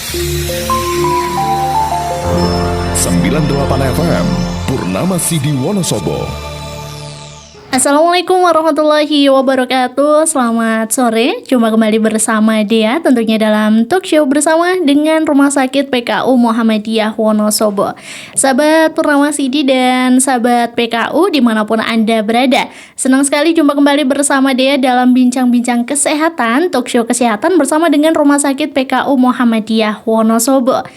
98 FM Purnama Sidi Wonosobo. Assalamualaikum warahmatullahi wabarakatuh. Selamat sore, jumpa kembali bersama Dea tentunya dalam talk show bersama dengan Rumah Sakit PKU Muhammadiyah Wonosobo. Sahabat Purnama Sidi dan sahabat PKU dimanapun Anda berada, senang sekali jumpa kembali bersama Dea dalam bincang-bincang kesehatan, talk show kesehatan bersama dengan Rumah Sakit PKU Muhammadiyah Wonosobo.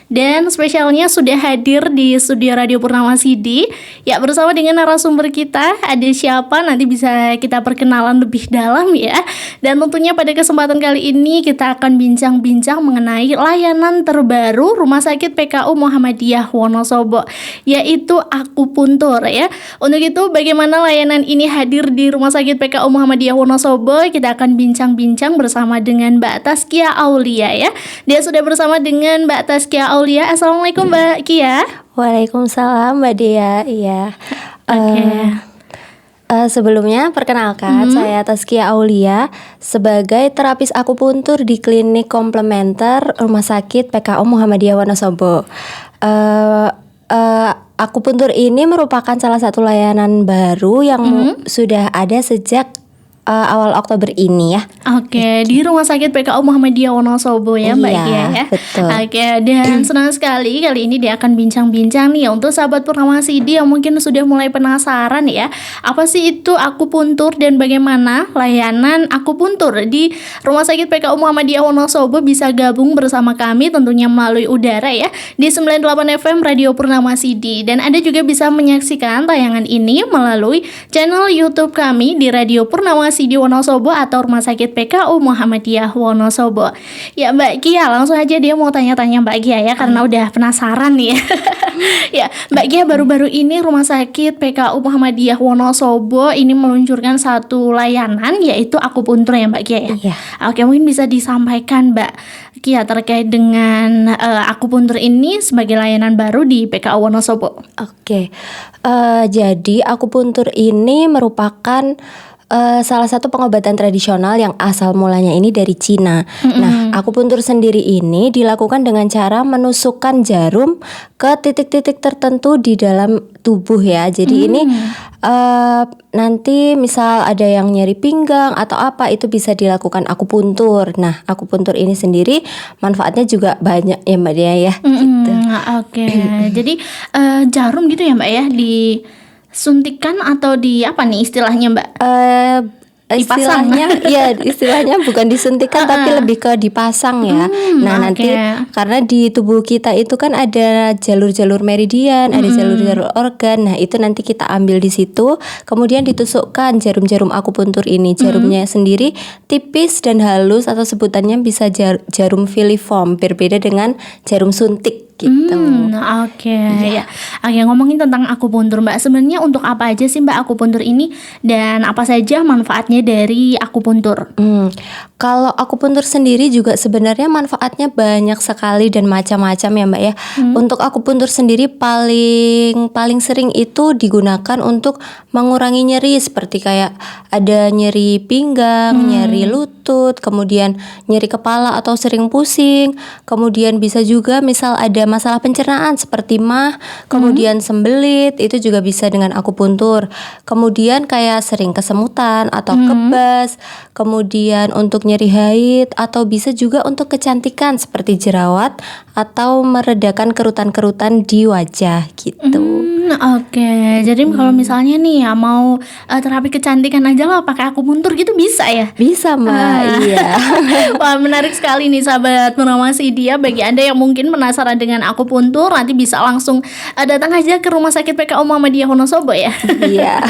Dan spesialnya sudah hadir di studio Radio Purnama Sidi. Ya, bersama dengan narasumber kita. Ada siapa? Nanti bisa kita perkenalan lebih dalam ya. Dan tentunya pada kesempatan kali ini kita akan bincang-bincang mengenai layanan terbaru Rumah Sakit PKU Muhammadiyah Wonosobo, yaitu akupuntur ya. Untuk itu bagaimana layanan ini hadir di Rumah Sakit PKU Muhammadiyah Wonosobo, kita akan bincang-bincang bersama dengan Mbak Taskia Aulia ya. Dia sudah bersama dengan Mbak Taskia Aulia. Assalamualaikum Mbak Kia. Waalaikumsalam Mbak Dea. Iya. Sebelumnya perkenalkan saya Taskia Aulia sebagai terapis akupuntur di Klinik Komplementer Rumah Sakit PKU Muhammadiyah Wonosobo. Akupuntur ini merupakan salah satu layanan baru yang sudah ada sejak awal Oktober ini ya. Oke, di Rumah Sakit PKU Muhammadiyah Wonosobo ya Mbak Kia ya. Betul. Oke, dan senang sekali kali ini dia akan bincang-bincang nih untuk sahabat Purnama Sidi yang mungkin sudah mulai penasaran ya. Apa sih itu akupuntur dan bagaimana layanan akupuntur di Rumah Sakit PKU Muhammadiyah Wonosobo bisa gabung bersama kami tentunya melalui udara ya di 98 FM Radio Purnama Sidi. Dan Anda juga bisa menyaksikan tayangan ini melalui channel YouTube kami di Radio Purnama Sidi Wonosobo atau Rumah Sakit PKU Muhammadiyah Wonosobo. Ya Mbak Kia, langsung aja dia mau tanya-tanya Mbak Kia ya, karena udah penasaran nih ya. Ya Mbak Kia, baru-baru ini Rumah Sakit PKU Muhammadiyah Wonosobo ini meluncurkan satu layanan yaitu akupuntur ya Mbak Kia ya. Iya. Oke, mungkin bisa disampaikan Mbak Kia terkait dengan akupuntur ini sebagai layanan baru di PKU Wonosobo. Oke. Jadi akupuntur ini merupakan salah satu pengobatan tradisional yang asal mulanya ini dari Cina. Nah, akupuntur sendiri ini dilakukan dengan cara menusukkan jarum ke titik-titik tertentu di dalam tubuh ya. Jadi ini nanti misal ada yang nyeri pinggang atau apa, itu bisa dilakukan akupuntur. Nah, akupuntur ini sendiri manfaatnya juga banyak ya Mbak Dea ya. Gitu. Oke. Jadi jarum gitu ya Mbak ya, disuntikan atau di apa nih istilahnya Mbak? Istilahnya bukan disuntikan tapi lebih ke dipasang ya. Nanti karena di tubuh kita itu kan ada jalur-jalur meridian, ada jalur-jalur organ. Nah, itu nanti kita ambil di situ, kemudian ditusukkan jarum-jarum akupuntur ini. Jarumnya sendiri tipis dan halus atau sebutannya bisa jarum filiform, berbeda dengan jarum suntik gitu. Oke. Ngomongin tentang akupuntur Mbak, sebenarnya untuk apa aja sih Mbak akupuntur ini dan apa saja manfaatnya dari akupuntur? Kalau akupuntur sendiri juga sebenarnya manfaatnya banyak sekali dan macam-macam ya Mbak ya. Untuk akupuntur sendiri paling sering itu digunakan untuk mengurangi nyeri, seperti kayak ada nyeri pinggang, nyeri lutut, kemudian nyeri kepala atau sering pusing. Kemudian bisa juga misal ada masalah pencernaan seperti mah, kemudian sembelit, itu juga bisa dengan akupuntur. Kemudian kayak sering kesemutan atau kebas, kemudian untuk nyeri haid, atau bisa juga untuk kecantikan seperti jerawat atau meredakan kerutan-kerutan di wajah gitu. Oke. Jadi kalau misalnya nih ya mau terapi kecantikan aja lah pakai akupuntur gitu bisa ya? Bisa Mbak, iya. Wah, menarik sekali nih sahabat Purnama Sidi ya. Bagi Anda yang mungkin penasaran dengan akupuntur, nanti bisa langsung datang aja ke Rumah Sakit PKU Muhammadiyah Wonosobo ya. Iya.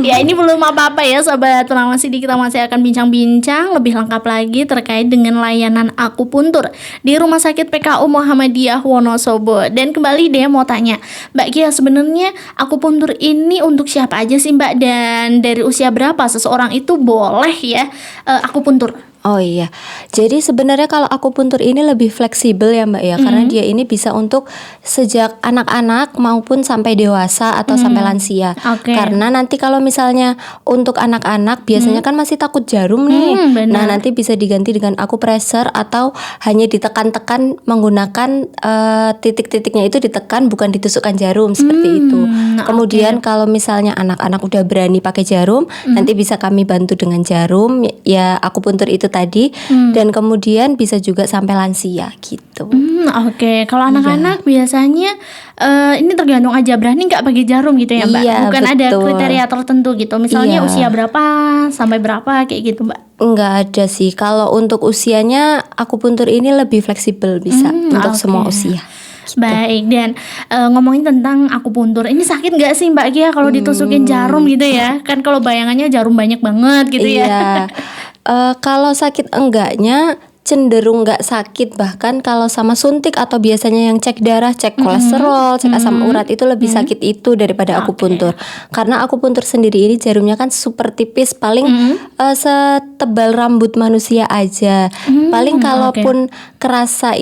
Ya, ini belum apa-apa ya sahabat Purnama Sidi, kita masih akan bincang-bincang lebih lengkap lagi terkait dengan layanan akupuntur di Rumah Sakit PKU Muhammadiyah Wonosobo. Dan kembali dia mau tanya, Mbak Kia, sebenarnya akupuntur ini untuk siapa aja sih Mbak, dan dari usia berapa seseorang itu boleh ya akupuntur? Oh iya, jadi sebenarnya kalau akupuntur ini lebih fleksibel ya Mbak ya, karena dia ini bisa untuk sejak anak-anak maupun sampai dewasa atau sampai lansia. Oke. Karena nanti kalau misalnya untuk anak-anak biasanya kan masih takut jarum nih. benar. Nah nanti bisa diganti dengan akupressor atau hanya ditekan-tekan menggunakan titik-titiknya itu ditekan, bukan ditusukkan jarum seperti itu. Kemudian kalau misalnya anak-anak udah berani pakai jarum, nanti bisa kami bantu dengan jarum ya akupuntur itu tadi, dan kemudian bisa juga sampai lansia gitu. Oke. Kalau anak-anak biasanya ini tergantung aja, berani nggak pakai jarum gitu ya Mbak? Iya, Bukan ada betul. kriteria tertentu gitu. Misalnya Iya. usia berapa sampai berapa kayak gitu Mbak? Enggak ada sih. Kalau untuk usianya akupuntur ini lebih fleksibel, bisa untuk oke. semua usia. Baik, dan ngomongin tentang akupuntur, ini sakit nggak sih Mbak Gia kalau ditusukin jarum gitu ya? Kan kalau bayangannya jarum banyak banget gitu ya. Iya. Kalau sakit enggaknya cenderung nggak sakit, bahkan kalau sama suntik atau biasanya yang cek darah, cek kolesterol, cek asam urat itu lebih sakit itu daripada akupuntur. Karena akupuntur sendiri ini jarumnya kan super tipis, paling setebal rambut manusia aja. Paling kalaupun kerasa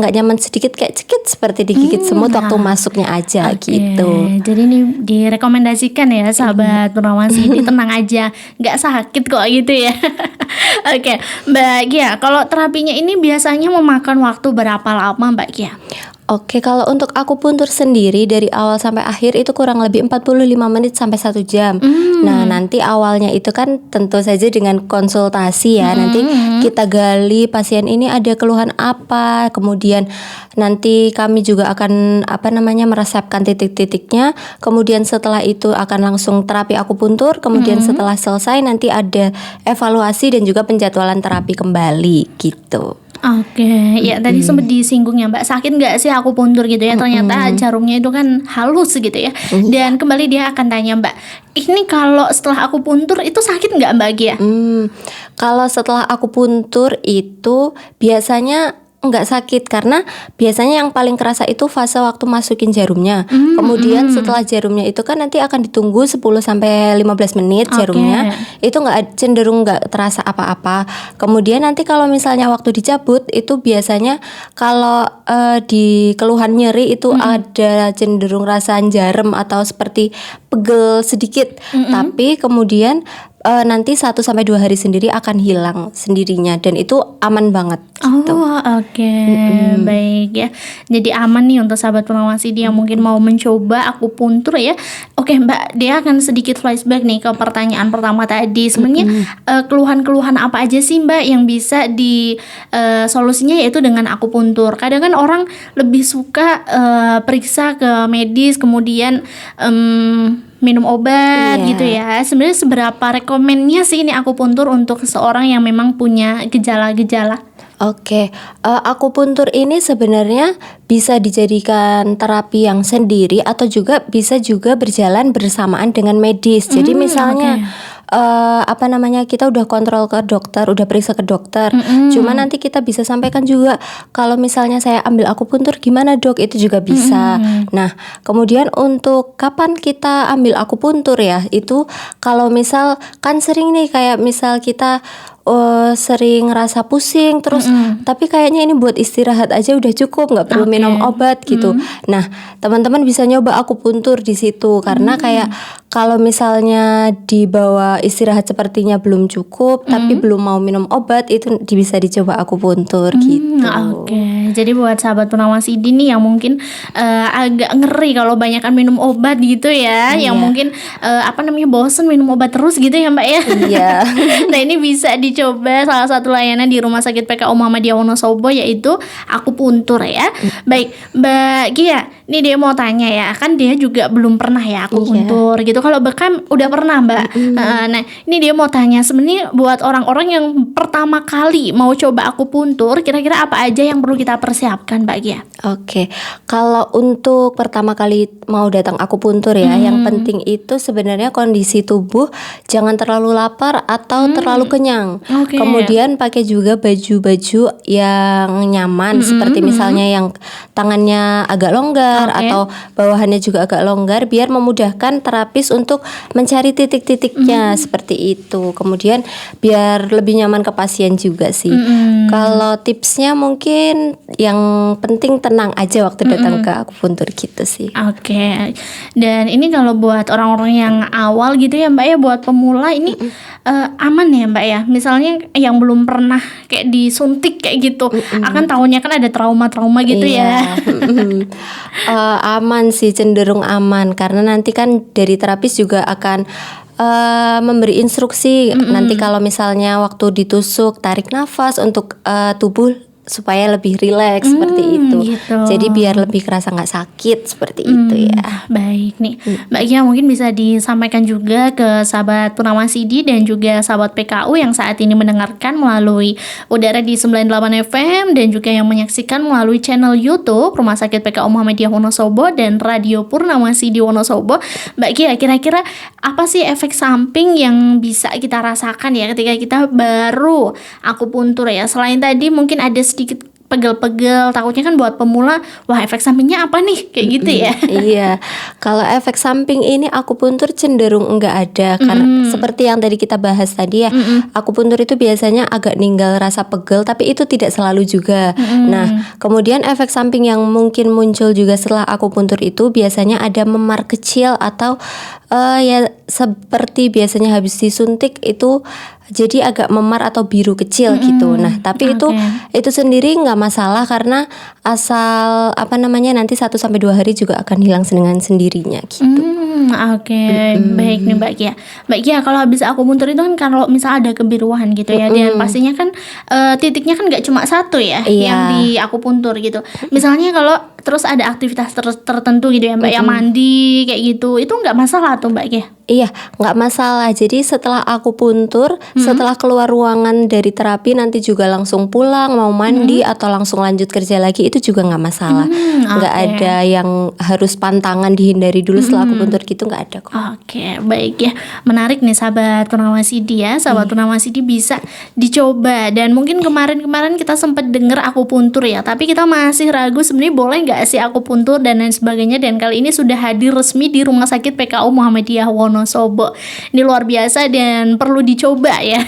nggak nyaman sedikit, kayak cekit seperti digigit semut waktu masuknya aja gitu. Jadi ini direkomendasikan ya sahabat Purnama Sidi, tenang aja, nggak sakit kok gitu ya. Oke, Mbak Gia, kalau terapinya ini biasanya memakan waktu berapa lama Mbak Gia? Oke, kalau untuk akupuntur sendiri dari awal sampai akhir itu kurang lebih 45 menit sampai 1 jam. Nah, nanti awalnya itu kan tentu saja dengan konsultasi ya. Nanti kita gali pasien ini ada keluhan apa, kemudian nanti kami juga akan meresepkan titik-titiknya. Kemudian setelah itu akan langsung terapi akupuntur. Kemudian setelah selesai nanti ada evaluasi dan juga penjadwalan terapi kembali gitu. Oke, ya tadi sempat disinggung ya Mbak, sakit nggak sih akupuntur gitu ya? Ternyata jarumnya itu kan halus gitu ya. Dan kembali dia akan tanya Mbak, ini kalau setelah akupuntur itu sakit nggak Mbak Gia? Kalau setelah akupuntur itu biasanya nggak sakit, karena biasanya yang paling kerasa itu fase waktu masukin jarumnya. Kemudian setelah jarumnya itu kan nanti akan ditunggu 10 sampai 15 menit jarumnya. Itu cenderung nggak terasa apa-apa. Kemudian nanti kalau misalnya waktu dicabut itu biasanya kalau di keluhan nyeri itu ada cenderung rasa jarum atau seperti pegel sedikit. Tapi kemudian nanti 1 sampai 2 hari sendiri akan hilang sendirinya, dan itu aman banget gitu. Oh oke, baik ya. Jadi aman nih untuk sahabat Purnawasidi yang mungkin mau mencoba akupuntur ya. Oke Mbak, dia akan sedikit flashback nih ke pertanyaan pertama tadi. Sebenarnya keluhan-keluhan apa aja sih Mbak yang bisa di solusinya yaitu dengan akupuntur. Kadang kan orang lebih suka periksa ke medis, kemudian minum obat gitu ya. Sebenarnya seberapa rekomennya sih ini akupuntur untuk seseorang yang memang punya gejala-gejala? Oke, akupuntur ini sebenarnya bisa dijadikan terapi yang sendiri atau bisa juga berjalan bersamaan dengan medis. Jadi misalnya kita udah kontrol ke dokter, udah periksa ke dokter. Cuma nanti kita bisa sampaikan juga kalau misalnya saya ambil akupuntur gimana dok, itu juga bisa. Nah, kemudian untuk kapan kita ambil akupuntur ya, itu kalau misal kan sering nih kayak misal kita sering ngerasa pusing terus tapi kayaknya ini buat istirahat aja udah cukup, nggak perlu minum obat gitu. Nah, teman-teman bisa nyoba akupuntur di situ, karena kayak kalau misalnya dibawa istirahat sepertinya belum cukup tapi belum mau minum obat, itu bisa dicoba akupuntur gitu. Oke, jadi buat sahabat Purnawasidi nih yang mungkin agak ngeri kalau banyakan minum obat gitu ya, yang mungkin bosen minum obat terus gitu ya Mbak ya. Iya. Nah ini bisa dicoba salah satu layanan di Rumah Sakit PKU Muhammadiyah Wonosobo, yaitu akupuntur ya. Baik Mbak Gia, ini dia mau tanya ya, kan dia juga belum pernah ya akupuntur gitu. Kalau Bekam udah pernah Mbak. Nah ini dia mau tanya, sebenarnya buat orang-orang yang pertama kali mau coba akupuntur, kira-kira apa aja yang perlu kita persiapkan Mbak Gia? Oke, kalau untuk pertama kali mau datang akupuntur ya, yang penting itu sebenarnya kondisi tubuh jangan terlalu lapar atau terlalu kenyang. Kemudian pakai juga baju-baju yang nyaman, seperti misalnya yang tangannya agak longgar atau bawahannya juga agak longgar, biar memudahkan terapis untuk mencari titik-titiknya seperti itu. Kemudian biar lebih nyaman ke pasien juga sih. Kalau tipsnya mungkin yang penting tenang aja waktu datang ke akupuntur gitu sih. Oke. Dan ini kalau buat orang-orang yang awal gitu ya Mbak ya, buat pemula ini aman ya Mbak ya. Misalnya yang belum pernah kayak disuntik kayak gitu, akan tahunya kan ada trauma-trauma gitu ya. Aman sih, cenderung aman karena nanti kan dari terapis juga akan memberi instruksi nanti kalau misalnya waktu ditusuk tarik nafas untuk tubuh supaya lebih rileks seperti itu. Gitu. Jadi biar lebih kerasa nggak sakit seperti itu ya. Baik nih, Mbak Gia mungkin bisa disampaikan juga ke sahabat Purnama CD dan juga sahabat PKU yang saat ini mendengarkan melalui udara di 98 FM dan juga yang menyaksikan melalui channel YouTube Rumah Sakit PKU Muhammadiyah Wonosobo dan Radio Purnama CD Wonosobo. Mbak Gia, kira-kira apa sih efek samping yang bisa kita rasakan ya ketika kita baru akupuntur ya? Selain tadi mungkin ada sedikit pegel-pegel, takutnya kan buat pemula, wah efek sampingnya apa nih, kayak gitu ya. Iya, kalau efek samping ini akupuntur cenderung enggak ada karena seperti yang tadi kita bahas tadi ya, akupuntur itu biasanya agak ninggal rasa pegel, tapi itu tidak selalu juga. Nah, kemudian efek samping yang mungkin muncul juga setelah akupuntur itu biasanya ada memar kecil atau ya seperti biasanya habis disuntik itu jadi agak memar atau biru kecil gitu. Nah, tapi itu sendiri nggak masalah karena asal nanti 1-2 hari juga akan hilang dengan sendirinya gitu. Baik nih Mbak Gia. Mbak Gia, kalau habis akupuntur itu kan kalau misal ada kebiruan gitu ya, dan pastinya kan titiknya kan nggak cuma satu ya yang di akupuntur gitu. Misalnya kalau terus ada aktivitas tertentu gitu ya Mbak, yang mandi kayak gitu, itu nggak masalah tuh Mbak Gia? Iya, nggak masalah. Jadi setelah akupuntur, setelah keluar ruangan dari terapi nanti juga langsung pulang, mau mandi atau langsung lanjut kerja lagi, itu juga nggak masalah. Nggak ada yang harus pantangan dihindari dulu setelah akupuntur gitu, nggak ada kok. Oke, baik ya. Menarik nih sahabat Purnama CD ya. Sahabat Purnama CD bisa dicoba. Dan mungkin kemarin-kemarin kita sempat dengar akupuntur ya, tapi kita masih ragu sebenarnya boleh nggak sih akupuntur dan lain sebagainya. Dan kali ini sudah hadir resmi di Rumah Sakit PKU Muhammadiyah Wonosobo. Ini luar biasa dan perlu dicoba ya.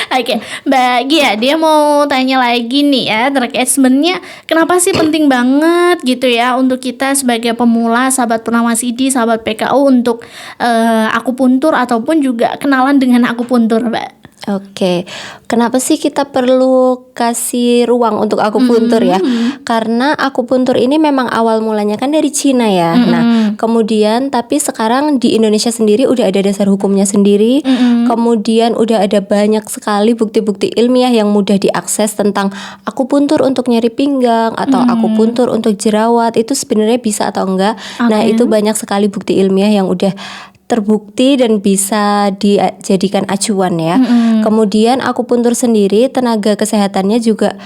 Oke, Mbak Gia, dia mau tanya lagi nih ya, terkait sebenarnya kenapa sih penting banget gitu ya untuk kita sebagai pemula, sahabat Purnama CD, sahabat PKU untuk akupuntur ataupun juga kenalan dengan akupuntur, Mbak? Oke, kenapa sih kita perlu kasih ruang untuk akupuntur ya? Karena akupuntur ini memang awal mulanya kan dari Cina ya. Nah, kemudian tapi sekarang di Indonesia sendiri udah ada dasar hukumnya sendiri. Kemudian udah ada banyak sekali bukti-bukti ilmiah yang mudah diakses tentang akupuntur untuk nyeri pinggang atau akupuntur untuk jerawat, itu sebenarnya bisa atau enggak. Nah, itu banyak sekali bukti ilmiah yang udah terbukti dan bisa dijadikan acuan ya. Kemudian akupuntur sendiri tenaga kesehatannya juga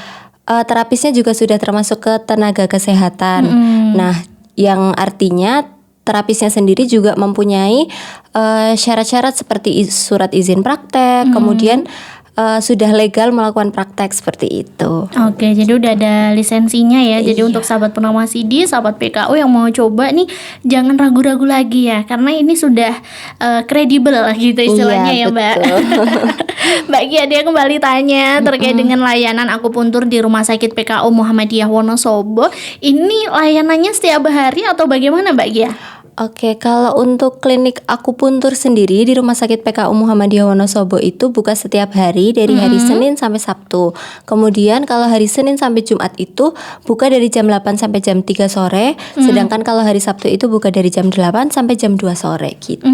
terapisnya juga sudah termasuk ke tenaga kesehatan. Nah, yang artinya terapisnya sendiri juga mempunyai syarat-syarat seperti surat izin praktek, kemudian sudah legal melakukan praktek seperti itu. Oke, jadi udah ada lisensinya ya. Jadi untuk sahabat Purnama CD, sahabat PKU yang mau coba nih, jangan ragu-ragu lagi ya, karena ini sudah kredibel gitu istilahnya ya Mbak. Mbak Gia, dia kembali tanya terkait dengan layanan akupuntur di Rumah Sakit PKU Muhammadiyah Wonosobo. Ini layanannya setiap hari atau bagaimana Mbak Gia? Oke, kalau untuk klinik akupuntur sendiri di Rumah Sakit PKU Muhammadiyah Wonosobo itu buka setiap hari dari hari Senin sampai Sabtu. Kemudian kalau hari Senin sampai Jumat itu buka dari jam 8 sampai jam 3 sore. Sedangkan kalau hari Sabtu itu buka dari jam 8 sampai jam 2 sore gitu.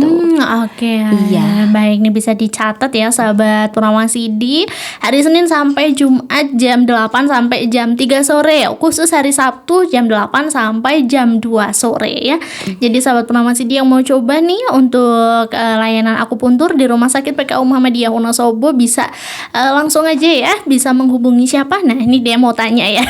Oke. Iya. Baik, ini bisa dicatat ya sahabat Purnama CD. Hari Senin sampai Jumat jam 8 sampai jam 3 sore. Khusus hari Sabtu jam 8 sampai jam 2 sore ya. Jadi sahabat Purnama CD yang mau coba nih untuk layanan akupuntur di Rumah Sakit PKU Muhammadiyah Wonosobo bisa langsung aja ya, bisa menghubungi siapa? Nah, ini dia mau tanya ya.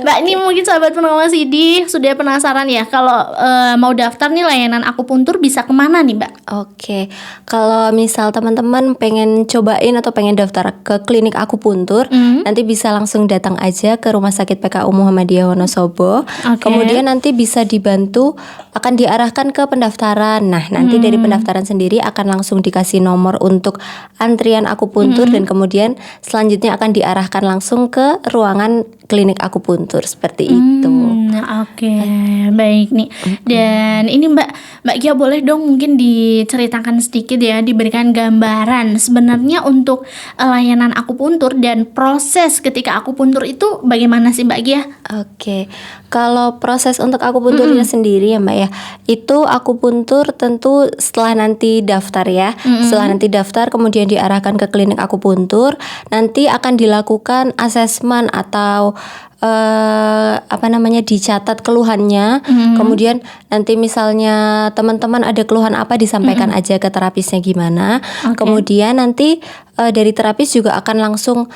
Mbak, ini mungkin sahabat Purnama CD sudah penasaran ya kalau mau daftar nih layanan akupuntur bisa kemana nih Mbak? Oke, kalau misal teman-teman pengen cobain atau pengen daftar ke klinik akupuntur, nanti bisa langsung datang aja ke Rumah Sakit PKU Muhammadiyah Wonosobo. Kemudian nanti bisa dibantu, akan diarahkan diarahkan ke pendaftaran. Nah, nanti dari pendaftaran sendiri akan langsung dikasih nomor untuk antrian akupuntur dan kemudian selanjutnya akan diarahkan langsung ke ruangan klinik akupuntur seperti itu. Oke, baik nih. Dan ini Mbak Gia boleh dong mungkin diceritakan sedikit ya, diberikan gambaran sebenarnya untuk layanan akupuntur dan proses ketika akupuntur itu bagaimana sih Mbak Gia? Oke, kalau proses untuk akupunturnya sendiri ya Mbak ya, itu akupuntur tentu setelah nanti daftar ya, setelah nanti daftar kemudian diarahkan ke klinik akupuntur, nanti akan dilakukan asesmen atau dicatat keluhannya, kemudian nanti misalnya teman-teman ada keluhan apa disampaikan aja ke terapisnya gimana, kemudian nanti dari terapis juga akan langsung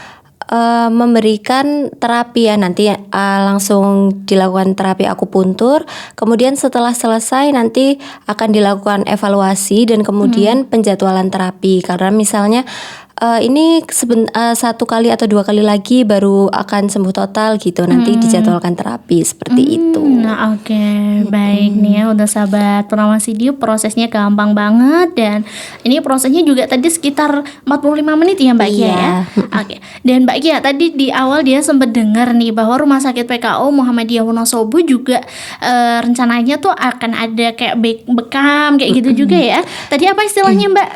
memberikan terapi ya, nanti langsung dilakukan terapi akupuntur, kemudian setelah selesai nanti akan dilakukan evaluasi dan kemudian penjadwalan terapi, karena misalnya ini 1 kali atau 2 kali lagi baru akan sembuh total gitu, nanti dijadwalkan terapi seperti itu. Nah, oke, baik nih ya, udah sahabat Purnama CD, prosesnya gampang banget dan ini prosesnya juga tadi sekitar 45 menit ya Mbak Gia ya. Oke. Dan Mbak Gia tadi di awal dia sempat dengar nih bahwa Rumah Sakit PKU Muhammadiyah Wonosobo juga rencananya tuh akan ada kayak bekam kayak gitu juga ya. Tadi apa istilahnya Mbak?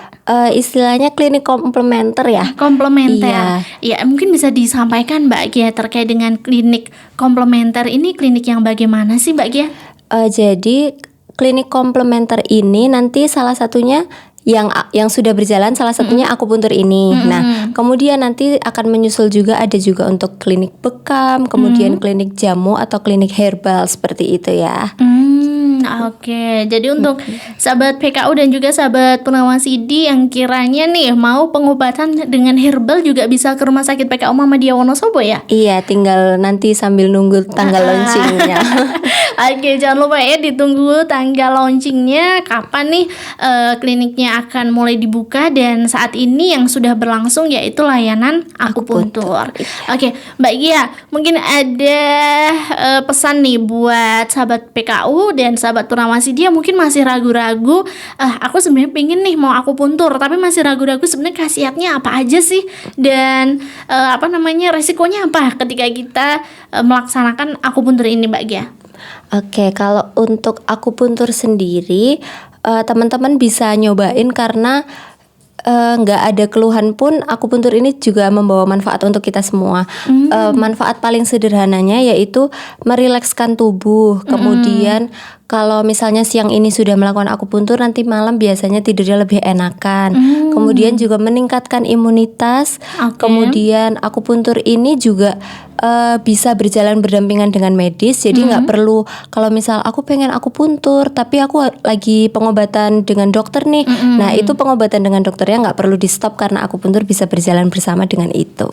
Istilahnya klinik komplementer ya. Komplementer. Ya, mungkin bisa disampaikan Mbak Gia terkait dengan klinik komplementer ini, klinik yang bagaimana sih Mbak Gia? Jadi klinik komplementer ini nanti salah satunya yang sudah berjalan, salah satunya akupuntur ini. Nah, kemudian nanti akan menyusul juga ada juga untuk klinik bekam, kemudian klinik jamu atau klinik herbal seperti itu ya. Oke, jadi untuk sahabat PKU dan juga sahabat Purnama CD yang kiranya nih mau pengobatan dengan herbal juga bisa ke Rumah Sakit PKU Muhammadiyah Wonosobo ya? Iya, tinggal nanti sambil nunggu tanggal launchingnya. Oke, jangan lupa ya ditunggu tanggal launchingnya kapan nih kliniknya akan mulai dibuka, dan saat ini yang sudah berlangsung yaitu layanan akupuntur. Oke, Mbak Gia, mungkin ada pesan nih buat sahabat PKU dan sahabat Purnama CD yang mungkin masih ragu-ragu, aku sebenarnya pengen nih mau akupuntur tapi masih ragu-ragu sebenarnya khasiatnya apa aja sih, dan resikonya apa ketika kita melaksanakan akupuntur ini Mbak Gia? Oke, kalau untuk akupuntur sendiri teman-teman bisa nyobain karena nggak ada keluhan pun akupuntur ini juga membawa manfaat untuk kita semua. Manfaat paling sederhananya yaitu merilekskan tubuh. Kemudian kalau misalnya siang ini sudah melakukan akupuntur, nanti malam biasanya tidurnya lebih enakan. Kemudian juga meningkatkan imunitas. Kemudian akupuntur ini juga bisa berjalan berdampingan dengan medis. Jadi nggak perlu kalau misal aku pengen akupuntur tapi aku lagi pengobatan dengan dokter nih. Nah, itu pengobatan dengan dokternya nggak perlu di stop karena akupuntur bisa berjalan bersama dengan itu.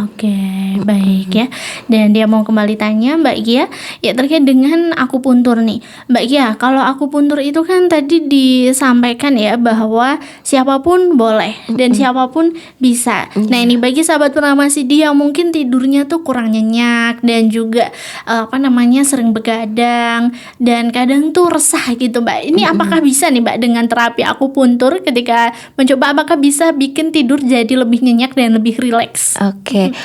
Oke, baik ya. Dan dia mau kembali tanya Mbak Gia ya terkait dengan akupuntur nih. Mbak Gia, kalau akupuntur itu kan tadi disampaikan ya bahwa siapapun boleh dan siapapun bisa. Nah, ini bagi sahabat Purnama CD yang mungkin tidurnya tuh kurang nyenyak dan juga sering begadang dan kadang tuh resah gitu Mbak. Ini apakah bisa nih Mbak dengan terapi akupuntur ketika mencoba, apakah bisa bikin tidur jadi lebih nyenyak dan lebih rileks? Oke.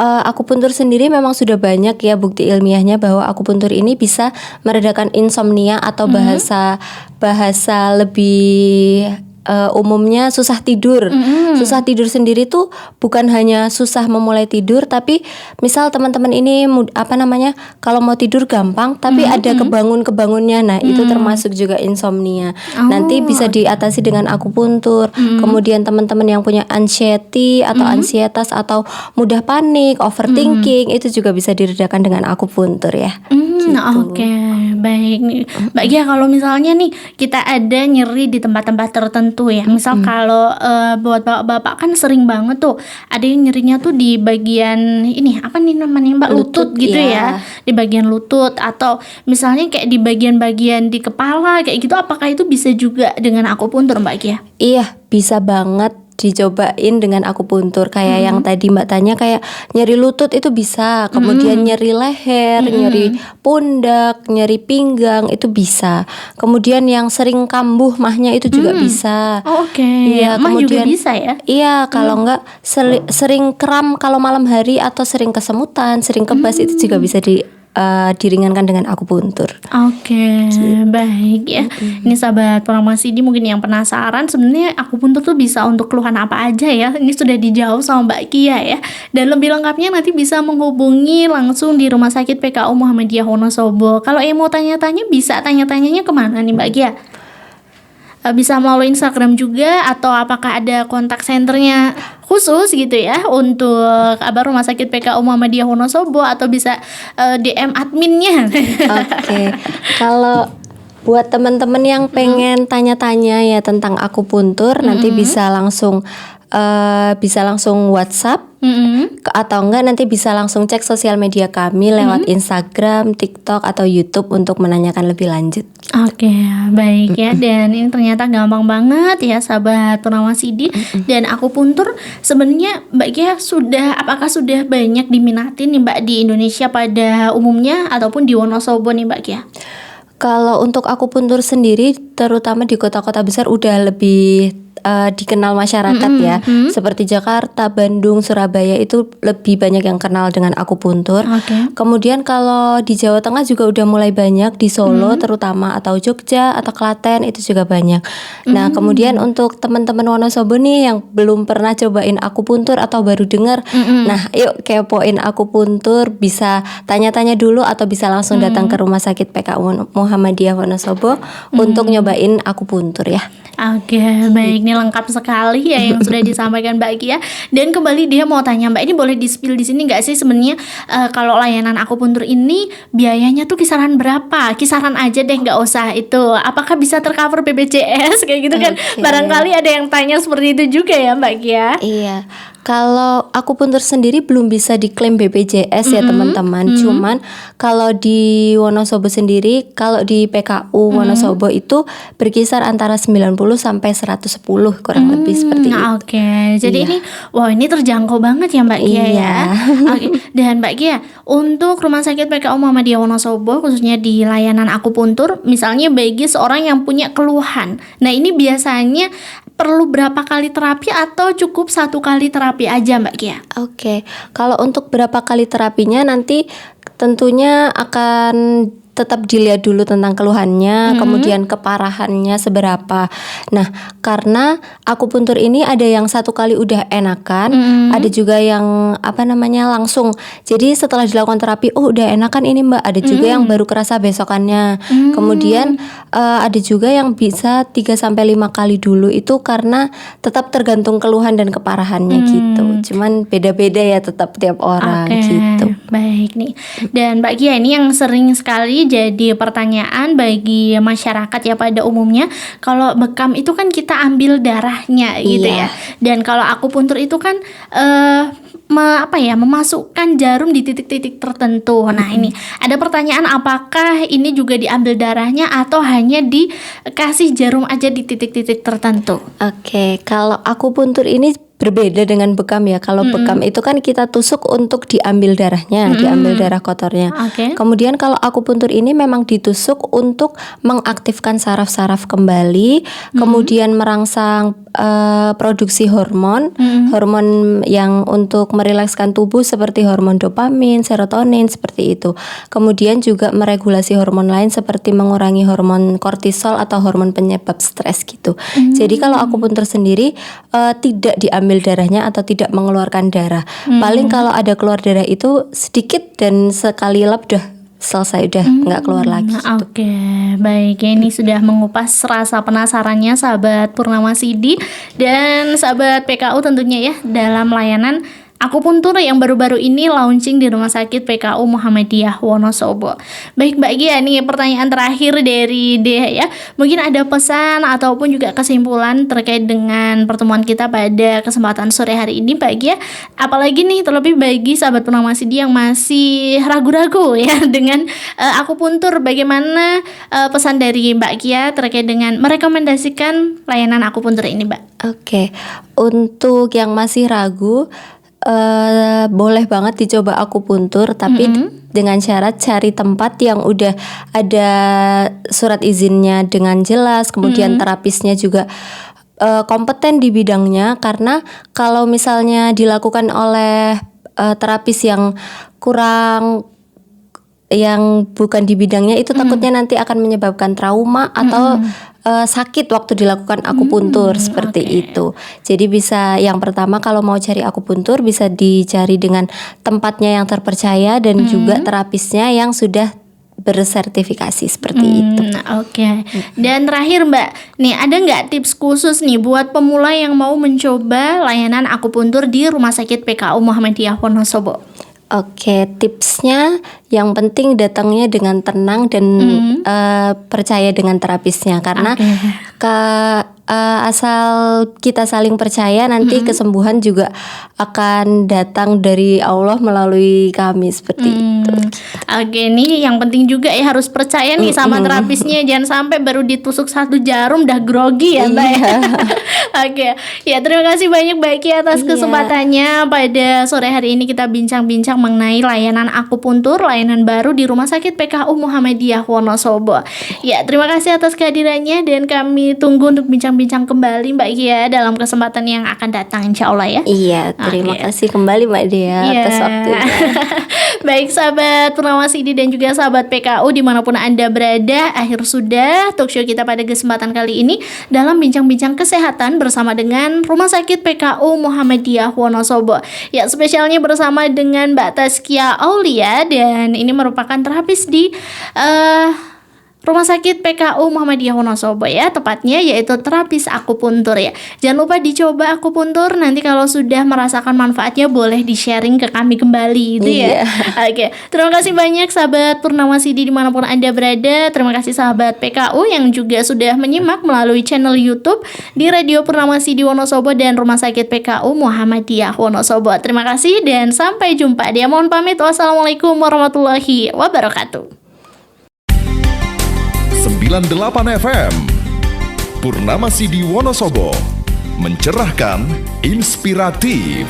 Akupuntur sendiri memang sudah banyak ya bukti ilmiahnya bahwa akupuntur ini bisa meredakan insomnia atau bahasa lebih umumnya susah tidur. Susah tidur sendiri tuh bukan hanya susah memulai tidur, tapi misal teman-teman ini kalau mau tidur gampang tapi ada kebangunnya. Nah, itu termasuk juga insomnia. Nanti bisa diatasi dengan akupuntur. Kemudian teman-teman yang punya anxiety atau ansietas atau mudah panik, overthinking, itu juga bisa diredakan dengan akupuntur ya. Oke, baik nih Mbak Gia, kalau misalnya nih kita ada nyeri di tempat-tempat tertentu ya, misal kalau buat bapak-bapak kan sering banget tuh ada yang nyerinya tuh di bagian ini apa nih namanya Mbak, lutut gitu ya, di bagian lutut atau misalnya kayak di bagian-bagian di kepala kayak gitu, apakah itu bisa juga dengan akupuntur Mbak Gia? Iya, bisa banget. dicobain dengan akupuntur. Kayak yang tadi Mbak tanya, kayak nyeri lutut itu bisa, kemudian nyeri leher, nyeri pundak, nyeri pinggang itu bisa. Kemudian yang sering kambuh mahnya itu juga bisa. Oh, oke. Iya, Mah juga kemudian bisa ya? iya, kalau enggak sering kram kalau malam hari atau sering kesemutan, sering kebas itu juga bisa diringankan dengan akupuntur. Oke, baik ya. Ini sahabat Purnama CD mungkin yang penasaran sebenarnya akupuntur tuh bisa untuk keluhan apa aja ya. Ini sudah dijawab sama Mbak Kia ya. Dan lebih lengkapnya nanti bisa menghubungi langsung di Rumah Sakit PKU Muhammadiyah Wonosobo. Kalau yang mau tanya-tanya bisa tanya-tanyanya kemana nih Mbak Kia? Bisa melalui Instagram juga atau apakah ada kontak senternya khusus gitu ya untuk Rumah Sakit PKU Muhammadiyah Wonosobo atau bisa DM adminnya. Oke. Kalau buat teman-teman yang pengen tanya-tanya ya tentang akupuntur, nanti bisa langsung WhatsApp. Atau enggak nanti bisa langsung cek sosial media kami lewat Instagram, TikTok atau YouTube untuk menanyakan lebih lanjut. Oke, baik ya. Dan ini ternyata gampang banget ya sahabat Purnama CD. Dan akupuntur sebenarnya Mbak Kia apakah sudah banyak diminatin nih Mbak di Indonesia pada umumnya ataupun di Wonosobo nih Mbak Kia? Kalau untuk akupuntur sendiri, terutama di kota-kota besar udah lebih dikenal masyarakat ya. Seperti Jakarta, Bandung, Surabaya itu lebih banyak yang kenal dengan akupuntur. Kemudian kalau di Jawa Tengah juga udah mulai banyak, di Solo terutama, atau Jogja atau Klaten itu juga banyak. Nah, kemudian untuk teman-teman Wonosobo nih yang belum pernah cobain akupuntur atau baru dengar, nah yuk kepoin akupuntur, bisa tanya-tanya dulu atau bisa langsung datang ke Rumah Sakit PKU Muhammadiyah Wonosobo untuk nyobain akupuntur ya. Oke, baik, ini lengkap sekali ya yang sudah disampaikan Mbak Kia. Dan kembali dia mau tanya Mbak, ini boleh di-spill di sini nggak sih sebenarnya kalau layanan akupuntur ini biayanya tuh kisaran berapa? Kisaran aja deh, nggak usah itu. Apakah bisa tercover BPJS kayak gitu kan? Barangkali ada yang tanya seperti itu juga ya Mbak Kia. Iya. Kalau akupuntur sendiri belum bisa diklaim BPJS ya teman-teman. Cuman kalau di Wonosobo sendiri, kalau di PKU Wonosobo itu berkisar antara 90 sampai 110 kurang lebih seperti itu. Oke. Jadi ini terjangkau banget ya Mbak Kia ya. Oke. Dan Mbak Kia, untuk Rumah Sakit PKU Muhammadiyah Wonosobo khususnya di layanan akupuntur, misalnya bagi seorang yang punya keluhan. Nah, ini biasanya perlu berapa kali terapi atau cukup 1 kali terapi aja Mbak Kia? Oke. Kalau untuk berapa kali terapinya nanti tentunya akan tetap dilihat dulu tentang keluhannya, kemudian keparahannya seberapa. Nah, karena akupuntur ini ada yang 1 kali udah enakan, ada juga yang langsung. Jadi setelah dilakukan terapi, udah enakan ini Mbak. Ada juga yang baru kerasa besokannya. Kemudian ada juga yang bisa 3 sampai 5 kali dulu, itu karena tetap tergantung keluhan dan keparahannya gitu. Cuman beda-beda ya tetap tiap orang gitu. Baik nih. Dan Mbak Kia, ini yang sering sekali jadi pertanyaan bagi masyarakat ya pada umumnya, kalau bekam itu kan kita ambil darahnya gitu ya. Dan kalau akupuntur itu kan memasukkan jarum di titik-titik tertentu. Nah, ini ada pertanyaan, apakah ini juga diambil darahnya atau hanya dikasih jarum aja di titik-titik tertentu? Oke, kalau akupuntur ini berbeda dengan bekam ya. Kalau bekam itu kan kita tusuk untuk diambil darahnya, diambil darah kotornya. Kemudian kalau akupuntur ini memang ditusuk untuk mengaktifkan saraf-saraf kembali, kemudian merangsang produksi hormon yang untuk merilekskan tubuh seperti hormon dopamin, serotonin seperti itu. Kemudian juga meregulasi hormon lain seperti mengurangi hormon kortisol atau hormon penyebab stres gitu. Jadi kalau akupuntur sendiri tidak diambil darahnya atau tidak mengeluarkan darah. Paling kalau ada keluar darah itu sedikit dan sekali lap udah selesai, udah nggak keluar lagi gitu. Oke, baik ya, ini sudah mengupas rasa penasarannya sahabat Purnama CD dan sahabat PKU tentunya ya dalam layanan akupuntur yang baru-baru ini launching di Rumah Sakit PKU Muhammadiyah Wonosobo. Baik Mbak Gia, nih pertanyaan terakhir dari Dea ya. Mungkin ada pesan ataupun juga kesimpulan terkait dengan pertemuan kita pada kesempatan sore hari ini Mbak Gia. Apalagi nih terlebih bagi sahabat Purnama CD yang masih ragu-ragu ya dengan akupuntur. Bagaimana pesan dari Mbak Gia terkait dengan merekomendasikan layanan akupuntur ini Mbak? Oke, untuk yang masih ragu, boleh banget dicoba akupuntur, tapi dengan syarat cari tempat yang udah ada surat izinnya dengan jelas, kemudian terapisnya juga kompeten di bidangnya. Karena kalau misalnya dilakukan oleh terapis yang kurang, yang bukan di bidangnya, itu takutnya nanti akan menyebabkan trauma atau sakit waktu dilakukan akupuntur seperti itu. Jadi bisa, yang pertama kalau mau cari akupuntur bisa dicari dengan tempatnya yang terpercaya dan juga terapisnya yang sudah bersertifikasi seperti itu. Oke. Dan terakhir Mbak, nih ada nggak tips khusus nih buat pemula yang mau mencoba layanan akupuntur di Rumah Sakit PKU Muhammadiyah Wonosobo? Oke, tipsnya yang penting datangnya dengan tenang dan percaya dengan terapisnya, karena asal kita saling percaya nanti kesembuhan juga akan datang dari Allah melalui kami seperti itu. Oke, nih yang penting juga ya harus percaya nih sama terapisnya, jangan sampai baru ditusuk 1 jarum dah grogi ya Mbak. Oke, ya terima kasih banyak Mbak Ki atas kesempatannya pada sore hari ini kita bincang-bincang mengenai layanan akupuntur, layanan baru di Rumah Sakit PKU Muhammadiyah Wonosobo. Ya, terima kasih atas kehadirannya dan kami tunggu untuk bincang-bincang kembali Mbak Ki ya dalam kesempatan yang akan datang insya Allah ya. Iya, terima kasih kembali Mbak Dea atas waktunya. Baik sahabat Purnama CD dan juga sahabat PKU dimanapun Anda berada, akhir sudah talkshow kita pada kesempatan kali ini dalam bincang-bincang kesehatan bersama dengan Rumah Sakit PKU Muhammadiyah Wonosobo. Ya, spesialnya bersama dengan Mbak Taskia Aulia, dan ini merupakan terapis di Rumah Sakit PKU Muhammadiyah Wonosobo ya, tepatnya yaitu terapis akupuntur ya. Jangan lupa dicoba akupuntur, nanti kalau sudah merasakan manfaatnya boleh di-sharing ke kami kembali gitu ya. Oke, terima kasih banyak sahabat Purnama CD dimanapun Anda berada. Terima kasih sahabat PKU yang juga sudah menyimak melalui channel YouTube di Radio Purnama CD Wonosobo dan Rumah Sakit PKU Muhammadiyah Wonosobo. Terima kasih dan sampai jumpa. Dia mohon pamit. Wassalamualaikum warahmatullahi wabarakatuh. 98 FM Purnama CD Wonosobo, mencerahkan, inspiratif.